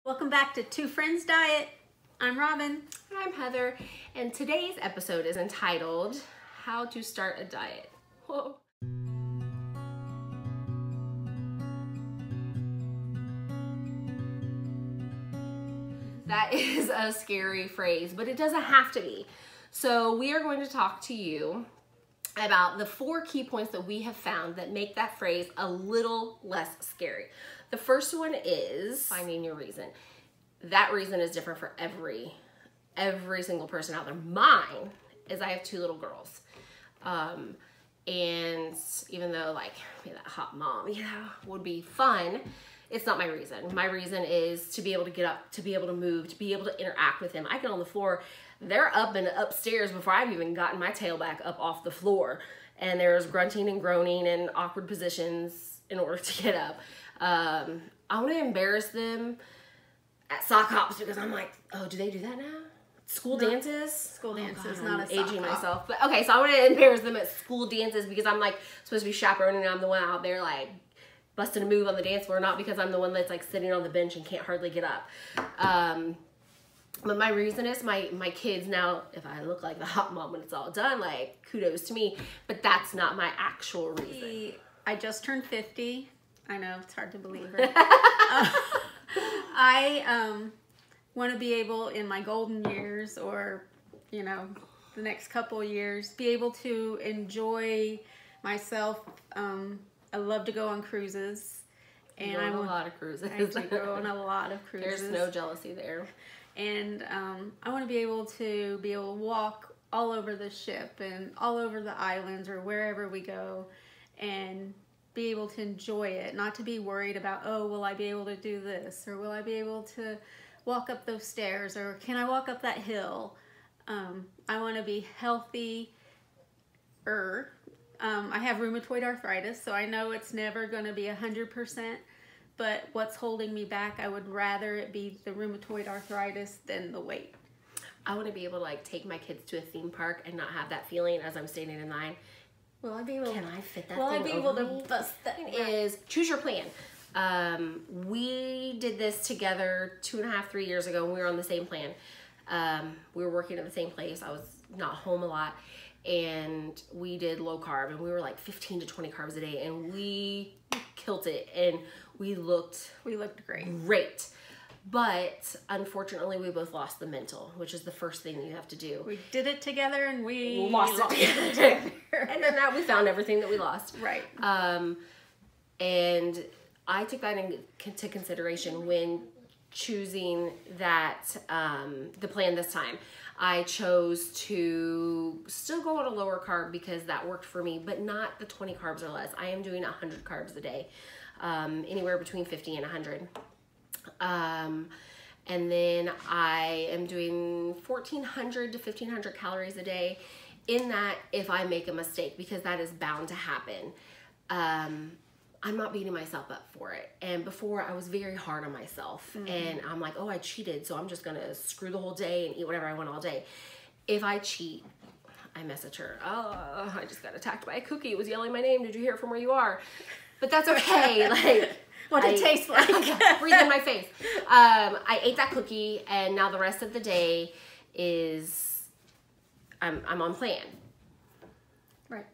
Welcome back to Two Friends Diet. I'm Robin. And I'm Heather, and today's episode is entitled, How to Start a Diet. Whoa. That is a scary phrase, but it doesn't have to be. So we are going to talk to you about the 4 key points that we have found that make that phrase a little less scary. The first one is finding your reason. That reason is different for every single person out there. Mine is I have 2 little girls. And even though like being that hot mom, would be fun, it's not my reason. My reason is to be able to get up, to be able to move, to be able to interact with them. I get on the floor, they're up and upstairs before I've even gotten my tail back up off the floor. And there's grunting and groaning and awkward positions in order to get up. I want to embarrass them at sock hops because I'm like, oh, do they do that now? School dances? School dances, God, not I'm a sock aging hop. myself. But okay, so I want to embarrass them at school dances because I'm like supposed to be chaperoning and I'm the one out there like busting a move on the dance floor, not because I'm the one that's like sitting on the bench and can't hardly get up. But my reason is my kids now, if I look like the hot mom when it's all done, like kudos to me, but that's not my actual reason. I just turned 50. I know, it's hard to believe, right? I want to be able in my golden years or, the next couple of years, be able to enjoy myself. I love to go on cruises. And I'm on a lot of cruises. I do go on a lot of cruises. There's no jealousy there. And I want to be able to walk all over the ship and all over the islands or wherever we go and be able to enjoy it, not to be worried about, oh, will I be able to do this? Or will I be able to walk up those stairs? Or can I walk up that hill? I want to be healthy. I have rheumatoid arthritis, so I know it's never going to be 100%. But what's holding me back, I would rather it be the rheumatoid arthritis than the weight. I want to be able to like take my kids to a theme park and not have that feeling as I'm standing in line. Will I be able? Can I fit that? Will I thing be over able to me? bust that? Is choose your plan. We did this together 2.5, 3 years ago, and we were on the same plan. We were working at the same place. I was not home a lot, and we did low carb, and we were like 15 to 20 carbs a day, and we killed it, and we looked great. But unfortunately, we both lost the mental, which is the first thing you have to do. We did it together, and we lost it together. And then we found everything that we lost. Right. And I took that into consideration when choosing that the plan this time. I chose to still go on a lower carb because that worked for me, but not the 20 carbs or less. I am doing 100 carbs a day, anywhere between 50 and 100. And then I am doing 1,400 to 1,500 calories a day. In that, if I make a mistake, because that is bound to happen, I'm not beating myself up for it. And before, I was very hard on myself. And I'm like, oh, I cheated, so I'm just going to screw the whole day and eat whatever I want all day. If I cheat, I message her. Oh, I just got attacked by a cookie. It was yelling my name. Did you hear it from where you are? But that's okay. Like, what it tastes like. Breathe in my face. I ate that cookie, and now the rest of the day is I'm on plan. Right.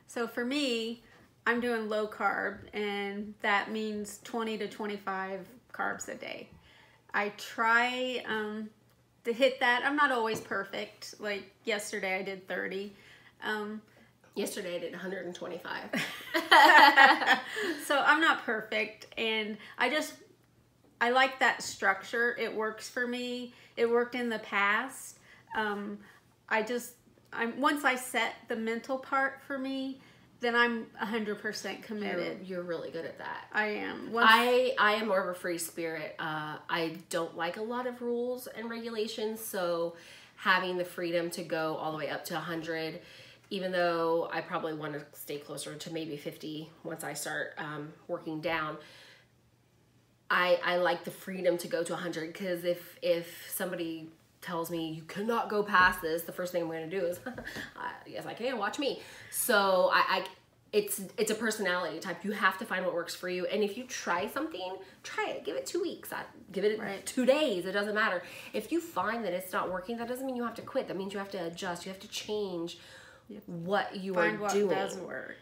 So for me, I'm doing low carb, and that means 20 to 25 carbs a day. I try to hit that. I'm not always perfect. Like yesterday I did 30. Yesterday I did 125. So I'm not perfect, and I like that structure. It works for me. It worked in the past. Once I set the mental part for me, then I'm 100% committed. You're really good at that. I am. I am more of a free spirit. I don't like a lot of rules and regulations, so having the freedom to go all the way up to 100, even though I probably want to stay closer to maybe 50 once I start working down, I like the freedom to go to 100, because if somebody tells me you cannot go past this, the first thing I'm going to do is, yes, I can, watch me. So it's a personality type. You have to find what works for you. And if you try something, try it. Give it 2 weeks. Give it 2 days. It doesn't matter. If you find that it's not working, that doesn't mean you have to quit. That means you have to adjust. You have to change what you are doing. Find what does work.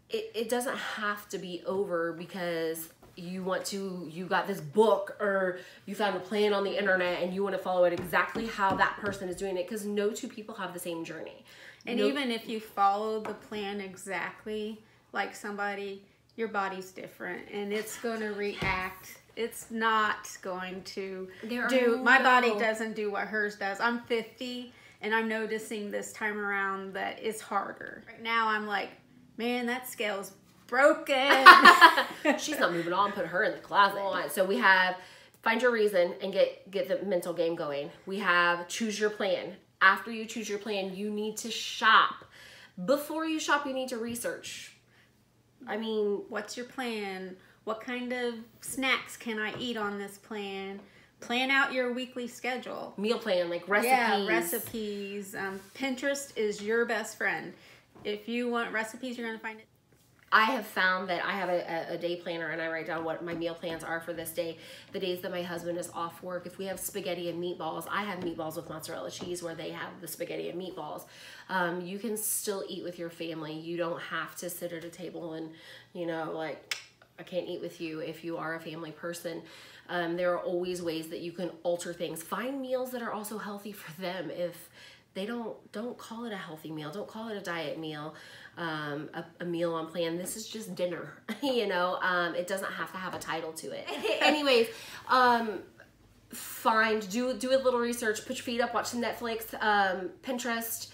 It doesn't have to be over because you got this book or you found a plan on the internet and you want to follow it exactly how that person is doing it, because no two people have the same journey. And even if you follow the plan exactly like somebody, your body's different and it's going to react. It's not going to my body doesn't do what hers does. I'm 50 and I'm noticing this time around that it's harder. Right now I'm like, man, that scale's broken. She's not moving on. Put her in the closet. So we have find your reason and get the mental game going. We have choose your plan. After you choose your plan, you need to shop. Before you shop, you need to research. I mean, what's your plan? What kind of snacks can I eat on this plan? Plan out your weekly schedule. Meal plan, like recipes. Yeah, recipes. Pinterest is your best friend. If you want recipes, you're going to find it. I have found that I have a day planner and I write down what my meal plans are for this day. The days that my husband is off work, if we have spaghetti and meatballs, I have meatballs with mozzarella cheese where they have the spaghetti and meatballs. You can still eat with your family. You don't have to sit at a table and, like, I can't eat with you if you are a family person. There are always ways that you can alter things. Find meals that are also healthy for them. If they don't call it a healthy meal, don't call it a diet meal. A meal on plan. This is just dinner, it doesn't have to have a title to it. Anyways, do a little research, put your feet up, watch some Netflix, Pinterest,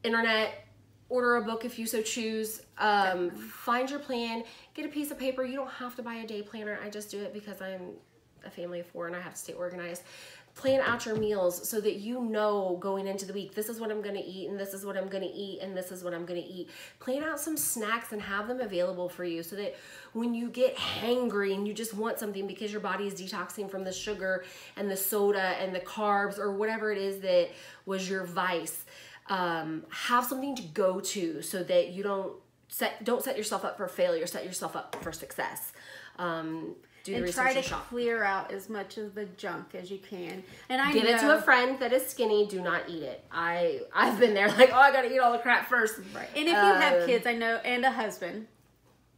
internet, order a book if you so choose. Find your plan, get a piece of paper. You don't have to buy a day planner. I just do it because I'm a family of 4 and I have to stay organized. Plan out your meals so that you know going into the week, this is what I'm going to eat and this is what I'm going to eat and this is what I'm going to eat. Plan out some snacks and have them available for you so that when you get hangry and you just want something because your body is detoxing from the sugar and the soda and the carbs or whatever it is that was your vice, have something to go to so that you don't set yourself up for failure, set yourself up for success. And try to clear out as much of the junk as you can. And give it to a friend that is skinny. Do not eat it. I've been there, like, I gotta eat all the crap first. Right. And if you have kids, I know, and a husband,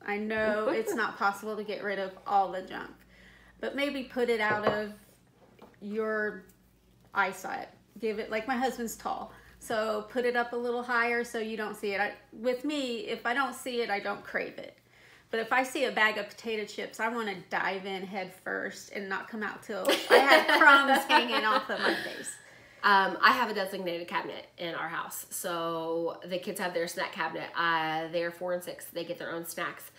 I know it's not possible to get rid of all the junk, but maybe put it out of your eyesight. Give it, like my husband's tall, so put it up a little higher so you don't see it. With me, if I don't see it, I don't crave it. But if I see a bag of potato chips, I want to dive in head first and not come out till I have crumbs hanging off of my face. I have a designated cabinet in our house. So the kids have their snack cabinet. They're 4 and 6. They get their own snacks.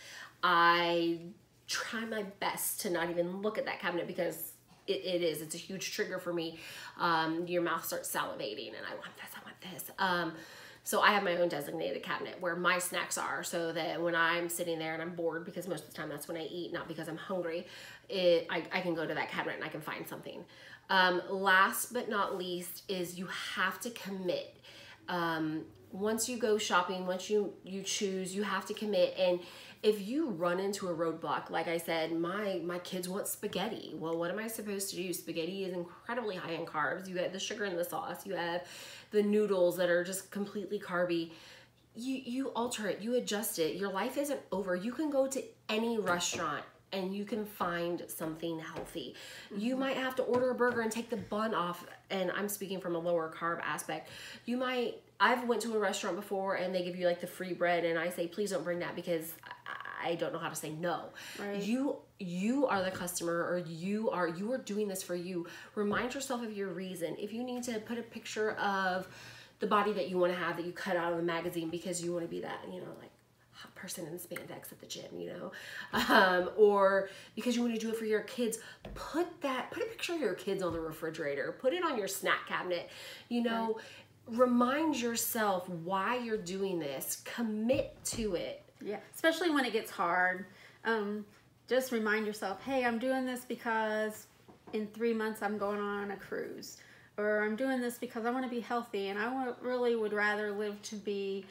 I try my best to not even look at that cabinet because it's a huge trigger for me. Your mouth starts salivating and I want this. So I have my own designated cabinet where my snacks are so that when I'm sitting there and I'm bored, because most of the time that's when I eat, not because I'm hungry, I can go to that cabinet and I can find something. Last but not least is you have to commit. Once you go shopping, once you choose, you have to commit. And if you run into a roadblock, like I said, my kids want spaghetti. Well, what am I supposed to do? Spaghetti is incredibly high in carbs. You have the sugar in the sauce. You have the noodles that are just completely carby. You alter it. You adjust it. Your life isn't over. You can go to any restaurant and you can find something healthy. You might have to order a burger and take the bun off. And I'm speaking from a lower carb aspect. I've went to a restaurant before and they give you like the free bread and I say, please don't bring that because I don't know how to say no. Right. You are the customer, or you are doing this for you. Remind yourself of your reason. If you need to put a picture of the body that you want to have that you cut out of the magazine because you want to be that, like hot person in spandex at the gym, or because you want to do it for your kids, put a picture of your kids on the refrigerator, put it on your snack cabinet, Right. Remind yourself why you're doing this, commit to it. Yeah, especially when it gets hard. Just remind yourself, hey, I'm doing this because in 3 months I'm going on a cruise. Or I'm doing this because I want to be healthy and I really would rather live to be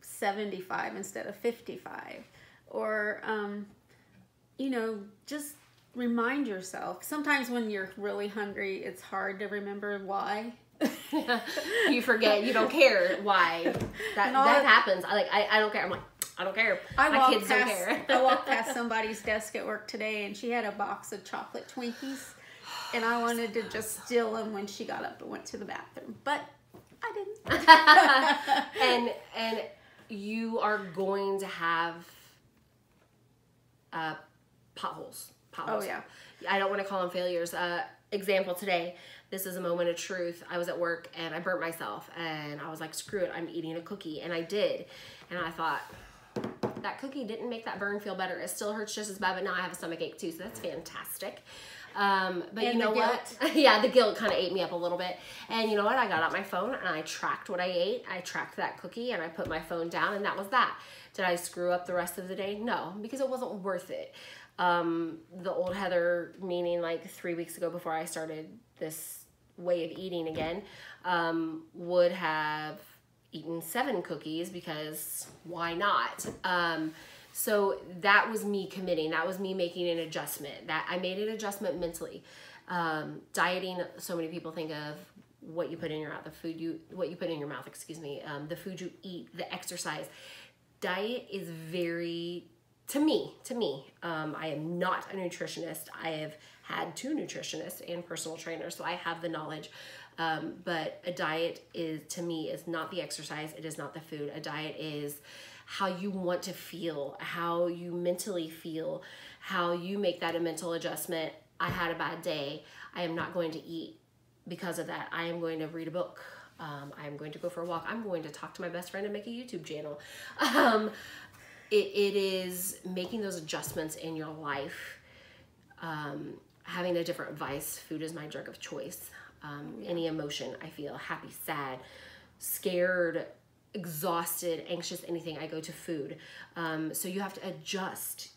75 instead of 55. Or, just remind yourself. Sometimes when you're really hungry, it's hard to remember why. You forget. You don't care why. That happens. I don't care. I'm like, I don't care. My kids don't care. I walked past somebody's desk at work today, and she had a box of chocolate Twinkies, and I wanted to just steal them when she got up and went to the bathroom, but I didn't. and you are going to have potholes. Oh yeah. I don't want to call them failures. Example today. This is a moment of truth. I was at work and I burnt myself, and I was like, screw it, I'm eating a cookie. And I did. And I thought, that cookie didn't make that burn feel better. It still hurts just as bad, but now I have a stomach ache too, so that's fantastic. But you know what? Yeah, the guilt kind of ate me up a little bit. And you know what? I got out my phone and I tracked what I ate. I tracked that cookie and I put my phone down, and that was that. Did I screw up the rest of the day? No, because it wasn't worth it. The old Heather, meaning like 3 weeks ago before I started this way of eating again, would have eaten 7 cookies, because why not? So that was me committing. That was me making an adjustment. That I made an adjustment mentally. Dieting, so many people think of what you put in your mouth, what you put in your mouth, the food you eat, the exercise. Diet is very, to me, I am not a nutritionist. I have had 2 nutritionists and personal trainers, so I have the knowledge. But a diet to me, is not the exercise. It is not the food. A diet is how you want to feel, how you mentally feel, how you make that a mental adjustment. I had a bad day. I am not going to eat because of that. I am going to read a book. I am going to go for a walk. I'm going to talk to my best friend and make a YouTube channel. It is making those adjustments in your life, having a different vice. Food is my drug of choice. Any emotion I feel, happy, sad, scared, exhausted, anxious, anything, I go to food. So you have to adjust.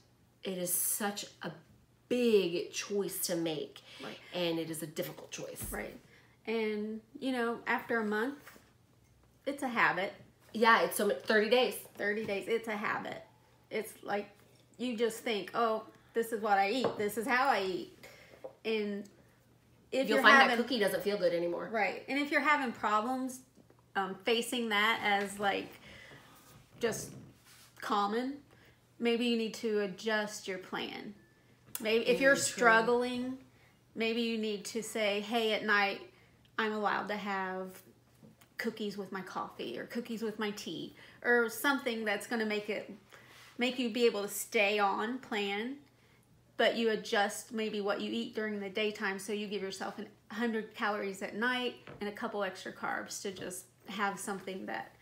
It is such a big choice to make, right. And it is a difficult choice. Right. And, after a month, it's a habit. Yeah, it's 30 days. 30 days, it's a habit. It's like, you just think, oh, this is what I eat. This is how I eat. And if you'll find that cookie doesn't feel good anymore. Right. And if you're having problems facing that as like just common, maybe you need to adjust your plan. Maybe if you're struggling, maybe you need to say, hey, at night I'm allowed to have cookies with my coffee or cookies with my tea, or something that's going to make you be able to stay on plan, but you adjust maybe what you eat during the daytime, so you give yourself 100 calories at night and a couple extra carbs to just have something that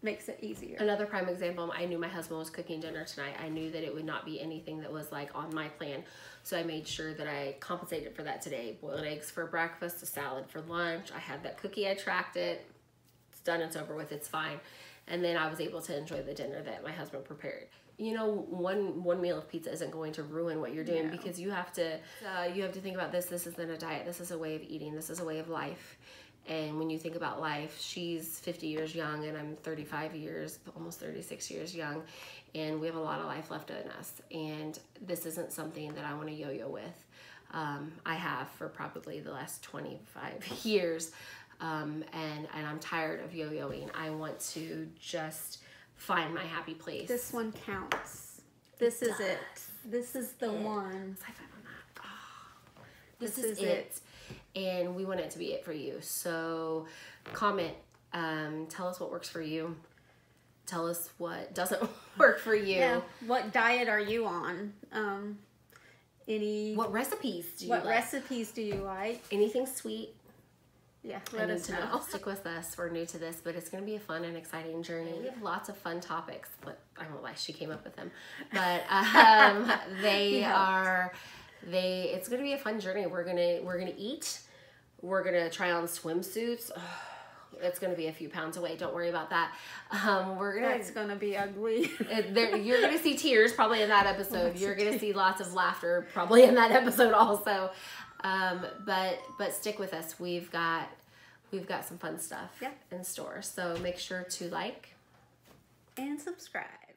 makes it easier. Another prime example, I knew my husband was cooking dinner tonight. I knew that it would not be anything that was like on my plan. So I made sure that I compensated for that today. Boiled eggs for breakfast, a salad for lunch. I had that cookie, I tracked it. It's done, it's over with, it's fine. And then I was able to enjoy the dinner that my husband prepared. One meal of pizza isn't going to ruin what you're doing, because you have to think about this. This isn't a diet. This is a way of eating. This is a way of life. And when you think about life, she's 50 years young and I'm 35 years, almost 36 years young. And we have a lot of life left in us. And this isn't something that I want to yo-yo with. I have for probably the last 25 years. And I'm tired of yo-yoing. I want to just find my happy place. This one counts. This is it. This is the one. High five on that. Oh, this is it. And we want it to be it for you. So comment, tell us what works for you. Tell us what doesn't work for you. Yeah. What diet are you on? What recipes do you like? What recipes do you like? Anything sweet? Yeah, let us know. Stick with us. We're new to this, but it's going to be a fun and exciting journey. We have lots of fun topics, but I won't lie, she came up with them. But it's going to be a fun journey. We're gonna eat. We're gonna try on swimsuits. Oh, it's gonna be a few pounds away. Don't worry about that. That's gonna be ugly. You're gonna see tears probably in that episode. You're gonna see lots of laughter probably in that episode also. But stick with us. We've got some fun stuff in store. So make sure to like, and subscribe.